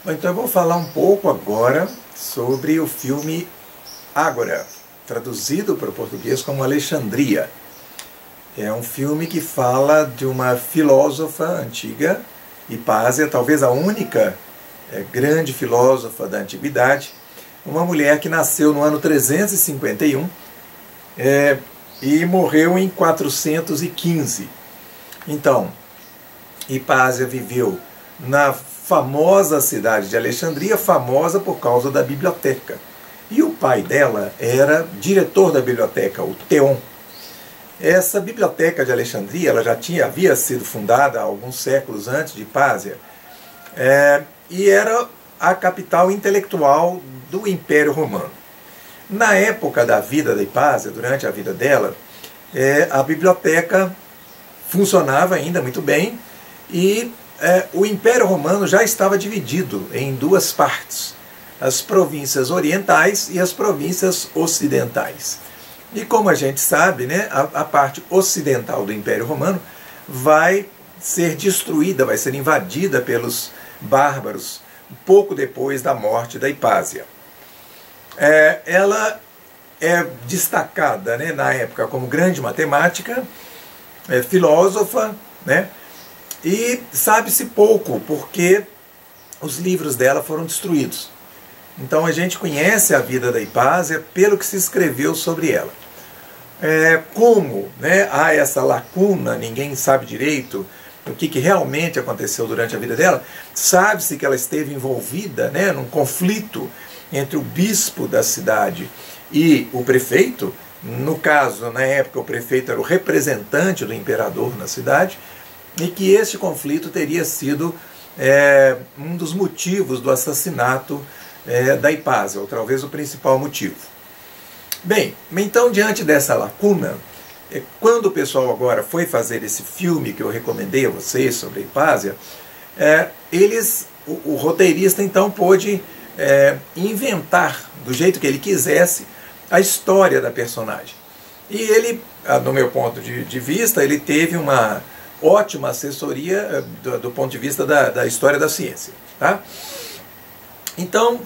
Então eu vou falar um pouco agora sobre o filme Ágora, traduzido para o português como Alexandria. É um filme que fala de uma filósofa antiga, Hipásia, talvez a única grande filósofa da antiguidade, uma mulher que nasceu no ano 351 e morreu em 415. Então, Hipásia viveu na famosa cidade de Alexandria, famosa por causa da biblioteca. E o pai dela era diretor da biblioteca, o Theon. Essa biblioteca de Alexandria ela já havia sido fundada alguns séculos antes de Hipásia, e era a capital intelectual do Império Romano. Na época da vida da Hipásia, durante a vida dela, a biblioteca funcionava ainda muito bem e o Império Romano já estava dividido em duas partes, as províncias orientais e as províncias ocidentais. E como a gente sabe, né, a parte ocidental do Império Romano vai ser destruída, vai ser invadida pelos bárbaros pouco depois da morte da Hipásia. Ela é destacada, né, na época como grande matemática, filósofa, né, e sabe-se pouco porque os livros dela foram destruídos. Então a gente conhece a vida da Hipásia pelo que se escreveu sobre ela. Como, né, há essa lacuna, ninguém sabe direito o que realmente aconteceu durante a vida dela, sabe-se que ela esteve envolvida, né, num conflito entre o bispo da cidade e o prefeito. No caso, na época, o prefeito era o representante do imperador na cidade, e que esse conflito teria sido um dos motivos do assassinato da Hipásia, ou talvez o principal motivo. Bem, então diante dessa lacuna, quando o pessoal agora foi fazer esse filme que eu recomendei a vocês sobre a Hipásia, o roteirista então pôde inventar do jeito que ele quisesse a história da personagem. E ele, no meu ponto de vista, ele teve uma ótima assessoria do ponto de vista da história da ciência. Tá? Então,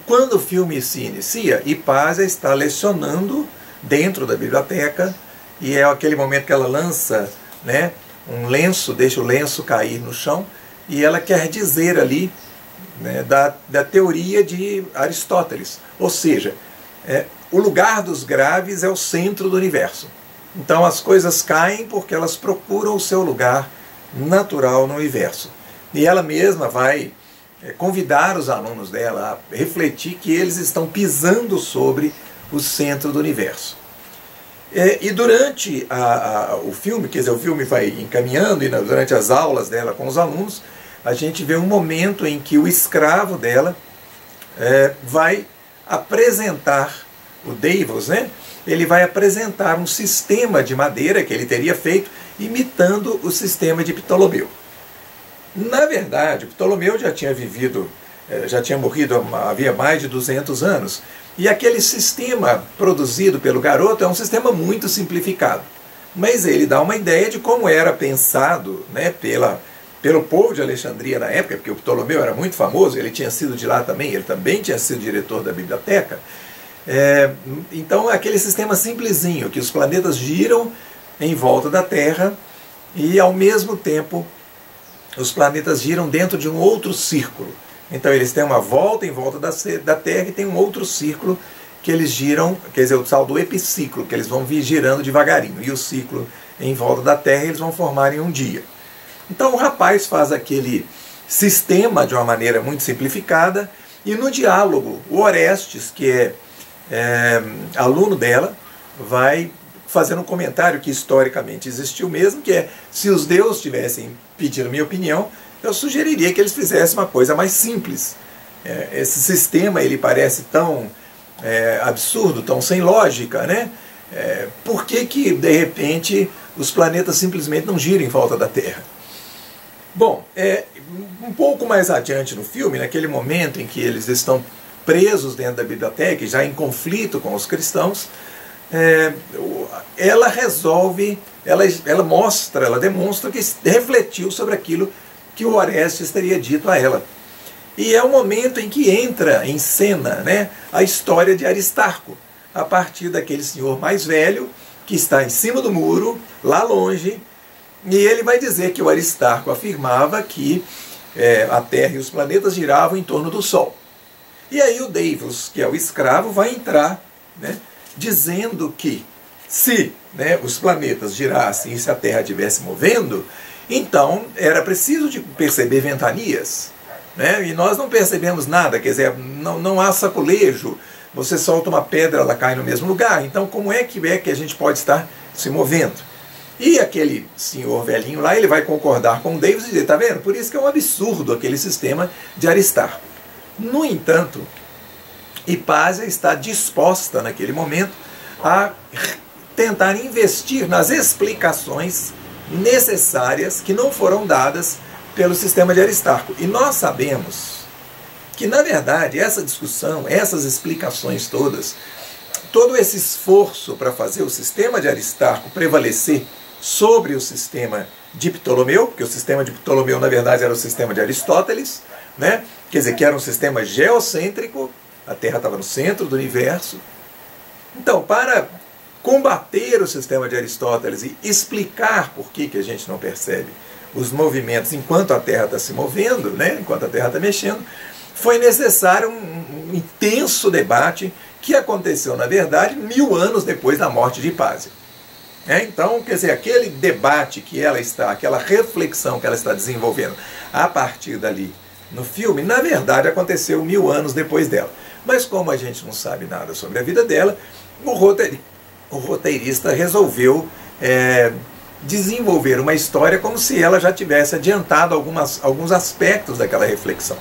quando o filme se inicia, Hipásia está lecionando dentro da biblioteca, e é aquele momento que ela lança, né, um lenço, deixa o lenço cair no chão, e ela quer dizer ali, né, da teoria de Aristóteles. Ou seja, o lugar dos graves é o centro do universo. Então as coisas caem porque elas procuram o seu lugar natural no universo. E ela mesma vai convidar os alunos dela a refletir que eles estão pisando sobre o centro do universo. E durante o filme, quer dizer, o filme vai encaminhando, e durante as aulas dela com os alunos, a gente vê um momento em que o escravo dela vai apresentar, o Deivos, né? Ele vai apresentar um sistema de madeira que ele teria feito, imitando o sistema de Ptolomeu. Na verdade, Ptolomeu já tinha morrido havia mais de 200 anos, e aquele sistema produzido pelo garoto é um sistema muito simplificado. Mas ele dá uma ideia de como era pensado, né, pelo povo de Alexandria na época, porque o Ptolomeu era muito famoso, ele tinha sido de lá também, ele também tinha sido diretor da biblioteca. Então aquele sistema simplesinho, que os planetas giram em volta da Terra e ao mesmo tempo os planetas giram dentro de um outro círculo. Então eles têm uma volta em volta da Terra e tem um outro círculo que eles giram, quer dizer, o tal do epiciclo, que eles vão vir girando devagarinho, e o ciclo em volta da Terra eles vão formar em um dia. Então o rapaz faz aquele sistema de uma maneira muito simplificada, e no diálogo o Orestes, que é aluno dela, vai fazendo um comentário que historicamente existiu mesmo, que é: se os deuses tivessem pedido minha opinião, eu sugeriria que eles fizessem uma coisa mais simples. Esse sistema ele parece tão absurdo, tão sem lógica, né? Por que de repente os planetas simplesmente não giram em volta da Terra? Bom, um pouco mais adiante no filme, naquele momento em que eles estão presos dentro da biblioteca, já em conflito com os cristãos, ela resolve, ela demonstra que refletiu sobre aquilo que o Orestes teria dito a ela. E é o momento em que entra em cena, né, a história de Aristarco, a partir daquele senhor mais velho que está em cima do muro, lá longe, e ele vai dizer que o Aristarco afirmava que a Terra e os planetas giravam em torno do Sol. E aí o Deivos, que é o escravo, vai entrar, né, dizendo que se, né, os planetas girassem e se a Terra estivesse movendo, então era preciso de perceber ventanias, né, e nós não percebemos nada, quer dizer, não há saculejo, você solta uma pedra, ela cai no mesmo lugar, então como é que a gente pode estar se movendo? E aquele senhor velhinho lá, ele vai concordar com o Davis e dizer, tá vendo? Por isso que é um absurdo aquele sistema de Aristarco. No entanto, Hipásia está disposta naquele momento a tentar investir nas explicações necessárias que não foram dadas pelo sistema de Aristarco. E nós sabemos que, na verdade, essa discussão, essas explicações todas, todo esse esforço para fazer o sistema de Aristarco prevalecer sobre o sistema de Ptolomeu, porque o sistema de Ptolomeu, na verdade, era o sistema de Aristóteles, né? Quer dizer, que era um sistema geocêntrico, a Terra estava no centro do universo. Então, para combater o sistema de Aristóteles e explicar por que a gente não percebe os movimentos enquanto a Terra está se movendo, né? Enquanto a Terra está mexendo, foi necessário um intenso debate que aconteceu, na verdade, 1000 anos depois da morte de Hipásia. Então, quer dizer, aquele debate que ela está, aquela reflexão que ela está desenvolvendo a partir dali no filme, na verdade aconteceu 1000 anos depois dela. Mas como a gente não sabe nada sobre a vida dela, o roteirista resolveu desenvolver uma história como se ela já tivesse adiantado alguns aspectos daquela reflexão.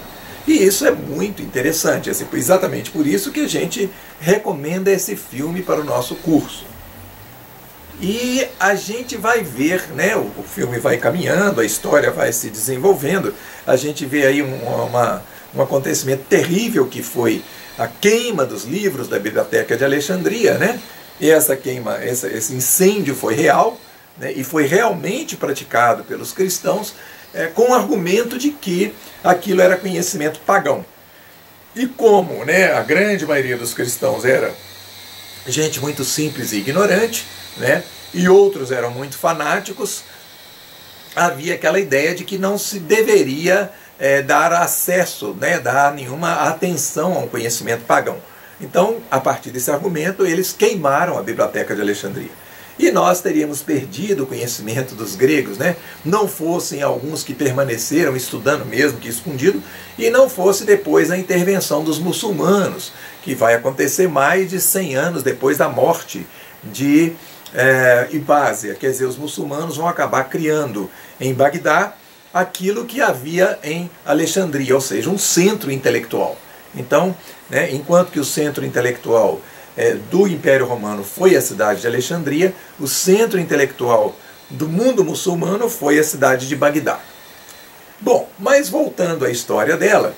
E isso é muito interessante, exatamente por isso que a gente recomenda esse filme para o nosso curso. E a gente vai ver, né, o filme vai caminhando, a história vai se desenvolvendo, a gente vê aí um acontecimento terrível que foi a queima dos livros da Biblioteca de Alexandria, né? E essa queima, esse incêndio foi real, né, e foi realmente praticado pelos cristãos, com o argumento de que aquilo era conhecimento pagão. E como, né, a grande maioria dos cristãos era gente muito simples e ignorante, né, e outros eram muito fanáticos, havia aquela ideia de que não se deveria dar acesso, né, dar nenhuma atenção a um conhecimento pagão. Então, a partir desse argumento, eles queimaram a Biblioteca de Alexandria. E nós teríamos perdido o conhecimento dos gregos, né? Não fossem alguns que permaneceram estudando mesmo que escondido, e não fosse depois a intervenção dos muçulmanos, que vai acontecer mais de 100 anos depois da morte de Hipásia. Quer dizer, os muçulmanos vão acabar criando em Bagdá aquilo que havia em Alexandria, ou seja, um centro intelectual. Então, né, enquanto que o centro intelectual do Império Romano foi a cidade de Alexandria, o centro intelectual do mundo muçulmano foi a cidade de Bagdá. Bom, mas voltando à história dela,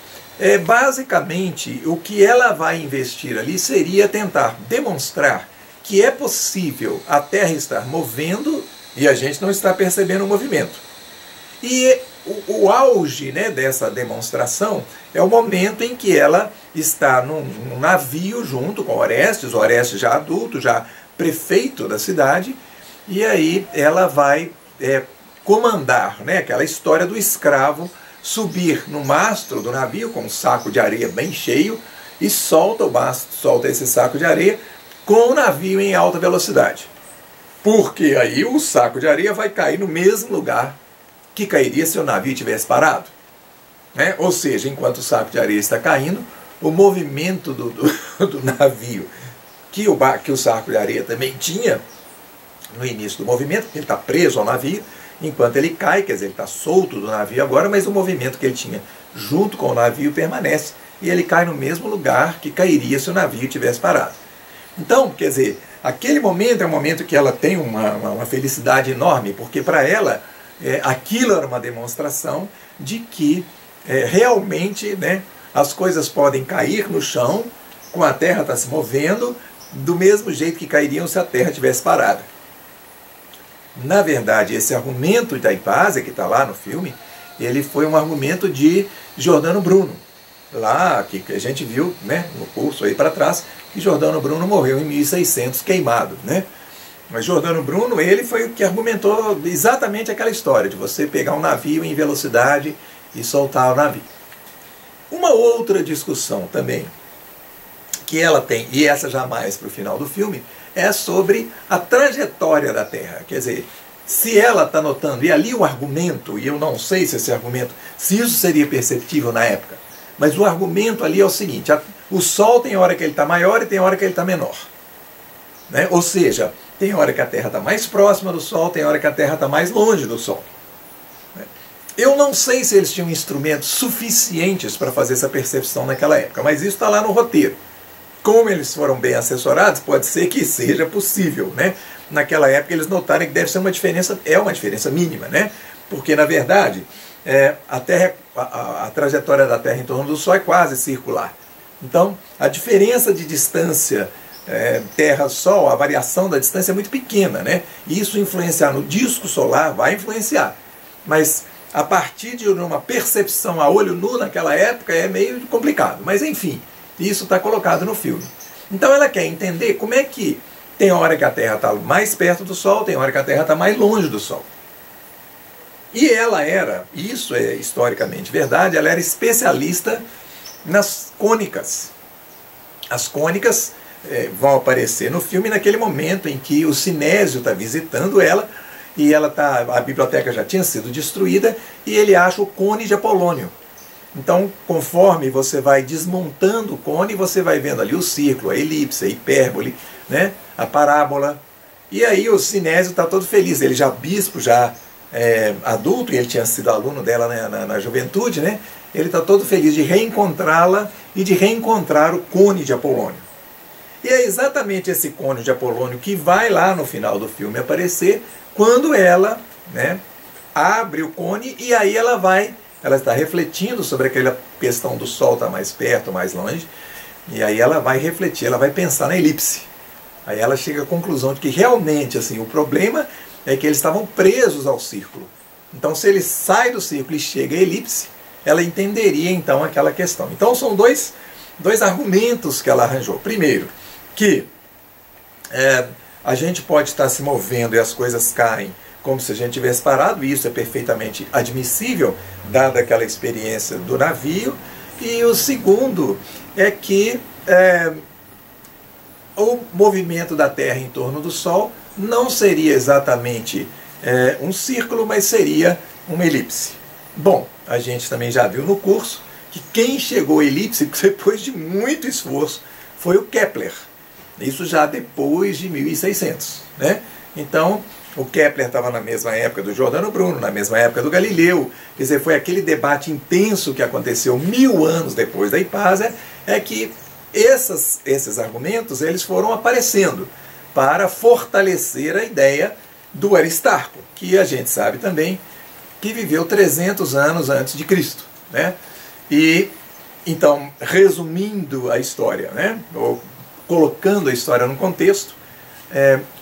basicamente o que ela vai investir ali seria tentar demonstrar que é possível a Terra estar movendo e a gente não está percebendo o movimento. E o auge, né, dessa demonstração é o momento em que ela está num navio junto com Orestes já adulto, já prefeito da cidade, e aí ela vai comandar, né, aquela história do escravo subir no mastro do navio com um saco de areia bem cheio e solta esse saco de areia com o navio em alta velocidade. Porque aí o saco de areia vai cair no mesmo lugar que cairia se o navio tivesse parado. Né? Ou seja, enquanto o saco de areia está caindo, o movimento do navio que o saco de areia também tinha no início do movimento, porque ele está preso ao navio, enquanto ele cai, quer dizer, ele está solto do navio agora, mas o movimento que ele tinha junto com o navio permanece, e ele cai no mesmo lugar que cairia se o navio tivesse parado. Então, quer dizer, aquele momento é um momento que ela tem uma felicidade enorme, porque para ela aquilo era uma demonstração de que realmente, né, as coisas podem cair no chão, com a Terra está se movendo, do mesmo jeito que cairiam se a Terra tivesse parada. Na verdade, esse argumento da Hipásia, que está lá no filme, ele foi um argumento de Giordano Bruno. lá, que a gente viu, né, no curso aí para trás, que Giordano Bruno morreu em 1600 queimado, né? Mas Giordano Bruno, ele foi o que argumentou exatamente aquela história de você pegar um navio em velocidade e soltar o navio. Uma outra discussão também que ela tem, e essa jamais para o final do filme, é sobre a trajetória da Terra. Quer dizer, se ela está notando, e ali o argumento, e eu não sei se esse argumento, se isso seria perceptível na época, mas o argumento ali é o seguinte: o Sol tem hora que ele está maior e tem hora que ele está menor. Né? Ou seja, tem hora que a Terra está mais próxima do Sol, tem hora que a Terra está mais longe do Sol. Eu não sei se eles tinham instrumentos suficientes para fazer essa percepção naquela época, mas isso está lá no roteiro. Como eles foram bem assessorados, pode ser que seja possível, né? Naquela época eles notaram que deve ser uma diferença, é uma diferença mínima, né? Porque na verdade a trajetória da Terra em torno do Sol é quase circular. Então a diferença de distância Terra-Sol, a variação da distância é muito pequena, né? E isso influenciar no disco solar vai influenciar, mas a partir de uma percepção a olho nu naquela época é meio complicado. Mas enfim, isso está colocado no filme. Então ela quer entender como é que tem hora que a Terra está mais perto do Sol, tem hora que a Terra está mais longe do Sol. E ela era, isso é historicamente verdade, ela era especialista nas cônicas. As cônicas vão aparecer no filme naquele momento em que o Sinésio está visitando ela, e a biblioteca já tinha sido destruída, e ele acha o cone de Apolônio. Então, conforme você vai desmontando o cone, você vai vendo ali o círculo, a elipse, a hipérbole, né, a parábola. E aí o Sinésio está todo feliz, ele já bispo, já adulto, e ele tinha sido aluno dela na juventude, né? Ele está todo feliz de reencontrá-la e de reencontrar o cone de Apolônio. E é exatamente esse cone de Apolônio que vai lá no final do filme aparecer, quando ela, né, abre o cone, e aí ela está refletindo sobre aquela questão do Sol estar mais perto, mais longe, e aí ela vai refletir, ela vai pensar na elipse. Aí ela chega à conclusão de que realmente assim, o problema é que eles estavam presos ao círculo. Então se ele sai do círculo e chega à elipse, ela entenderia então aquela questão. Então são dois argumentos que ela arranjou. Primeiro, que a gente pode estar se movendo e as coisas caem como se a gente tivesse parado, e isso é perfeitamente admissível, dada aquela experiência do navio. E o segundo é que o movimento da Terra em torno do Sol não seria exatamente um círculo, mas seria uma elipse. Bom, a gente também já viu no curso que quem chegou à elipse, depois de muito esforço, foi o Kepler. Isso já depois de 1600, né? Então, o Kepler estava na mesma época do Giordano Bruno, na mesma época do Galileu. Quer dizer, foi aquele debate intenso que aconteceu 1000 anos depois da Hipásia, que esses argumentos eles foram aparecendo para fortalecer a ideia do Aristarco, que a gente sabe também que viveu 300 anos antes de Cristo, né? E então, resumindo a história, né, ou colocando a história no contexto,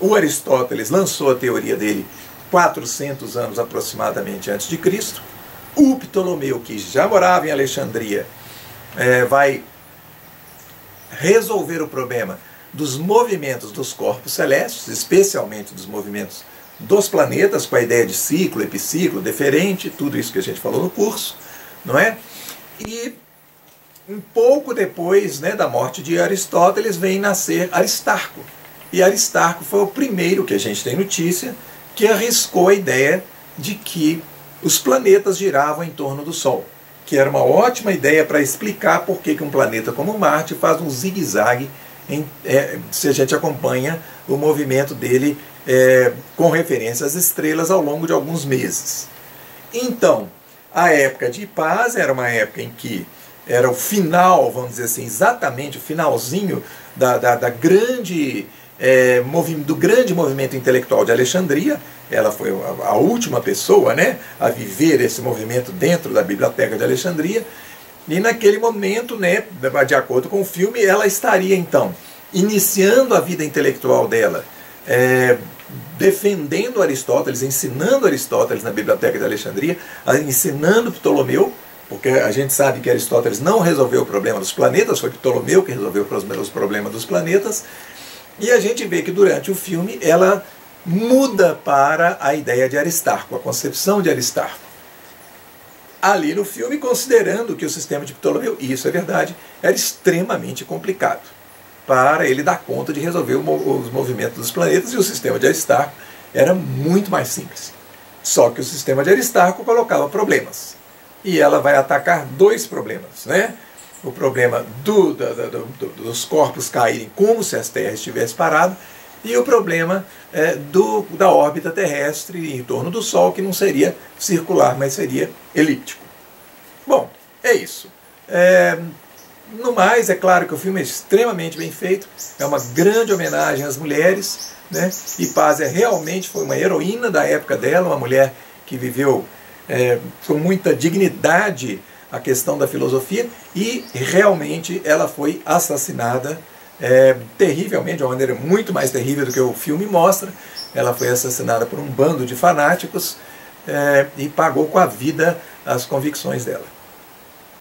o Aristóteles lançou a teoria dele 400 anos aproximadamente antes de Cristo. O Ptolomeu, que já morava em Alexandria, vai resolver o problema dos movimentos dos corpos celestes, especialmente dos movimentos dos planetas, com a ideia de ciclo, epiciclo, deferente, tudo isso que a gente falou no curso, não é? E um pouco depois, né, da morte de Aristóteles, vem nascer Aristarco. E Aristarco foi o primeiro que a gente tem notícia que arriscou a ideia de que os planetas giravam em torno do Sol, que era uma ótima ideia para explicar por que um planeta como Marte faz um zigue-zague se a gente acompanha o movimento dele com referência às estrelas ao longo de alguns meses. Então, a época de Hipásia era uma época em que era o final, vamos dizer assim, exatamente o finalzinho do grande movimento intelectual de Alexandria. Ela foi a última pessoa, né, a viver esse movimento dentro da Biblioteca de Alexandria. E naquele momento, né, de acordo com o filme, ela estaria então iniciando a vida intelectual dela, defendendo Aristóteles, ensinando Aristóteles na Biblioteca de Alexandria, ensinando Ptolomeu, porque a gente sabe que Aristóteles não resolveu o problema dos planetas, foi Ptolomeu que resolveu os problemas dos planetas, e a gente vê que durante o filme ela muda para a ideia de Aristarco, a concepção de Aristarco. Ali no filme, considerando que o sistema de Ptolomeu, e isso é verdade, era extremamente complicado para ele dar conta de resolver os movimentos dos planetas, e o sistema de Aristarco era muito mais simples. Só que o sistema de Aristarco colocava problemas. E ela vai atacar dois problemas, né? O problema dos corpos caírem como se a Terra estivesse parada, e o problema da órbita terrestre em torno do Sol, que não seria circular, mas seria elíptico. Bom, é isso. No mais, é claro que o filme é extremamente bem feito, é uma grande homenagem às mulheres, né? Hipásia realmente foi uma heroína da época dela, uma mulher que viveu com muita dignidade a questão da filosofia, e realmente ela foi assassinada terrivelmente, de uma maneira muito mais terrível do que o filme mostra. Ela foi assassinada por um bando de fanáticos e pagou com a vida as convicções dela.